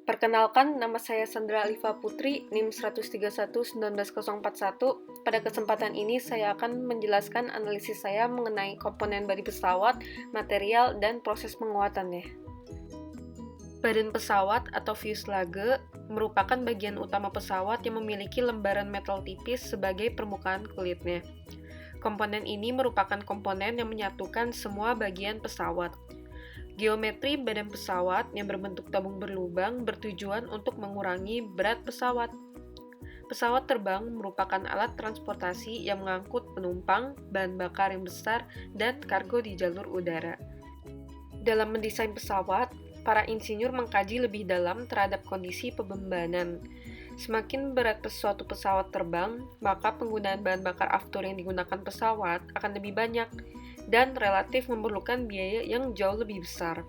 Perkenalkan, nama saya Sandra Alifa Putri, NIM 131-19041. Pada kesempatan ini, saya akan menjelaskan analisis saya mengenai komponen bodi pesawat, material, dan proses penguatannya. Badan pesawat atau fuselage merupakan bagian utama pesawat yang memiliki lembaran metal tipis sebagai permukaan kulitnya. Komponen ini merupakan komponen yang menyatukan semua bagian pesawat. Geometri badan pesawat yang berbentuk tabung berlubang bertujuan untuk mengurangi berat pesawat. Pesawat terbang merupakan alat transportasi yang mengangkut penumpang, bahan bakar yang besar, dan kargo di jalur udara. Dalam mendesain pesawat, para insinyur mengkaji lebih dalam terhadap kondisi pembebanan. Semakin berat suatu pesawat terbang, maka penggunaan bahan bakar aftur yang digunakan pesawat akan lebih banyak dan relatif memerlukan biaya yang jauh lebih besar.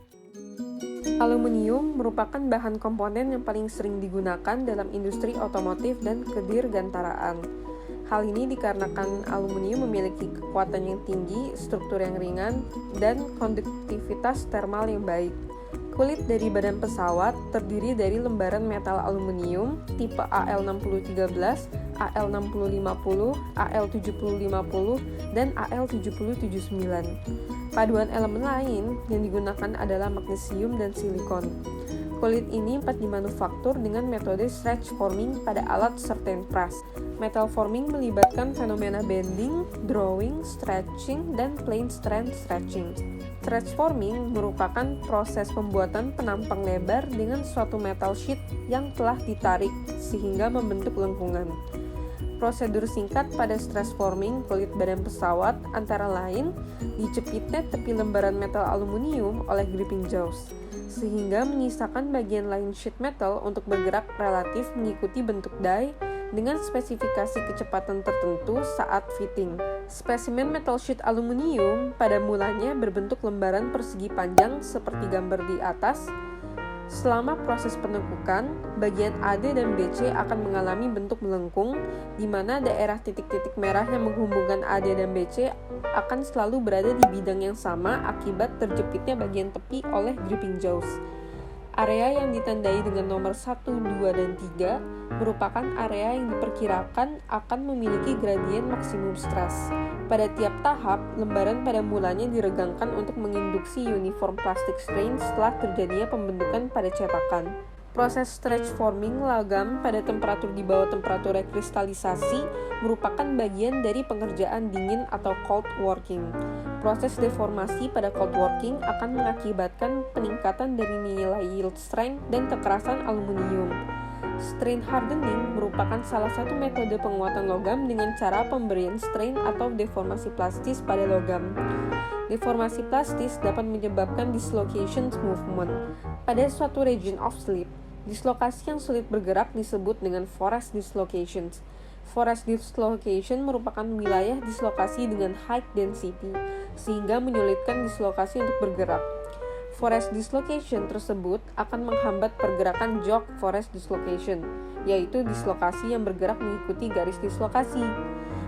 Aluminium merupakan bahan komponen yang paling sering digunakan dalam industri otomotif dan kedirgantaraan. Hal ini dikarenakan aluminium memiliki kekuatan yang tinggi, struktur yang ringan, dan konduktivitas termal yang baik. Kulit dari badan pesawat terdiri dari lembaran metal aluminium tipe AL6013, AL6050, AL7050, dan AL7079. Paduan elemen lain yang digunakan adalah magnesium dan silikon. Kulit ini dapat dimanufaktur dengan metode stretch forming pada alat certain press. Metal forming melibatkan fenomena bending, drawing, stretching, dan plane strand stretching. Stretch forming merupakan proses pembuatan penampang lebar dengan suatu metal sheet yang telah ditarik sehingga membentuk lengkungan. Prosedur singkat pada stretch forming kulit badan pesawat antara lain dijepitnya tepi lembaran metal aluminium oleh gripping jaws, sehingga menyisakan bagian lain sheet metal untuk bergerak relatif mengikuti bentuk die dengan spesifikasi kecepatan tertentu saat fitting. Spesimen metal sheet aluminium pada mulanya berbentuk lembaran persegi panjang seperti gambar di atas. Selama proses penekukan, bagian AD dan BC akan mengalami bentuk melengkung, di mana daerah titik-titik merah yang menghubungkan AD dan BC akan selalu berada di bidang yang sama akibat terjepitnya bagian tepi oleh gripping jaws. Area yang ditandai dengan nomor 1, 2, dan 3 merupakan area yang diperkirakan akan memiliki gradien maksimum stres. Pada tiap tahap, lembaran pada mulanya diregangkan untuk menginduksi uniform plastic strain setelah terjadinya pembentukan pada cetakan. Proses stretch forming logam pada temperatur di bawah temperatur rekristalisasi merupakan bagian dari pengerjaan dingin atau cold working. Proses deformasi pada cold working akan mengakibatkan peningkatan dari nilai yield strength dan kekerasan aluminium. Strain hardening merupakan salah satu metode penguatan logam dengan cara pemberian strain atau deformasi plastis pada logam. Deformasi plastis dapat menyebabkan dislocation movement pada suatu region of slip. Dislokasi yang sulit bergerak disebut dengan forest dislocations. Forest dislocation merupakan wilayah dislokasi dengan high density, sehingga menyulitkan dislokasi untuk bergerak. Forest dislocation tersebut akan menghambat pergerakan jog forest dislocation, yaitu dislokasi yang bergerak mengikuti garis dislokasi.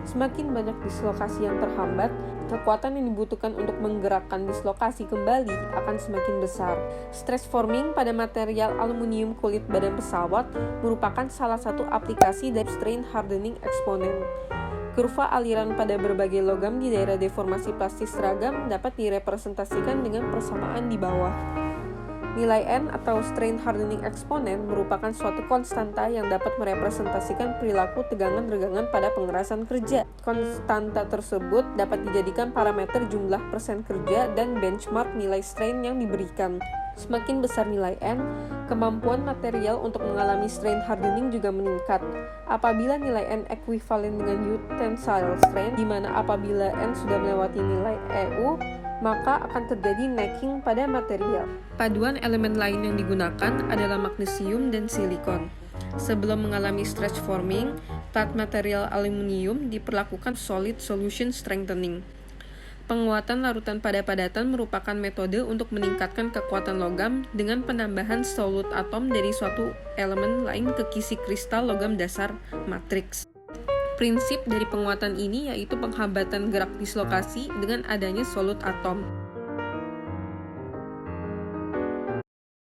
Semakin banyak dislokasi yang terhambat, kekuatan yang dibutuhkan untuk menggerakkan dislokasi kembali akan semakin besar. Stress forming pada material aluminium kulit badan pesawat merupakan salah satu aplikasi dari strain hardening exponent. Kurva aliran pada berbagai logam di daerah deformasi plastis seragam dapat direpresentasikan dengan persamaan di bawah. Nilai N atau strain hardening exponent merupakan suatu konstanta yang dapat merepresentasikan perilaku tegangan-regangan pada pengerasan kerja. Konstanta tersebut dapat dijadikan parameter jumlah persen kerja dan benchmark nilai strain yang diberikan. Semakin besar nilai N, kemampuan material untuk mengalami strain hardening juga meningkat. Apabila nilai N ekuivalen dengan U tensile strain, di mana apabila N sudah melewati nilai EU, maka akan terjadi necking pada material. Paduan elemen lain yang digunakan adalah magnesium dan silikon. Sebelum mengalami stretch forming, plat material aluminium diperlakukan solid solution strengthening. Penguatan larutan pada padatan merupakan metode untuk meningkatkan kekuatan logam dengan penambahan solid atom dari suatu elemen lain ke kisi kristal logam dasar matriks. Prinsip dari penguatan ini yaitu penghambatan gerak dislokasi dengan adanya solid atom.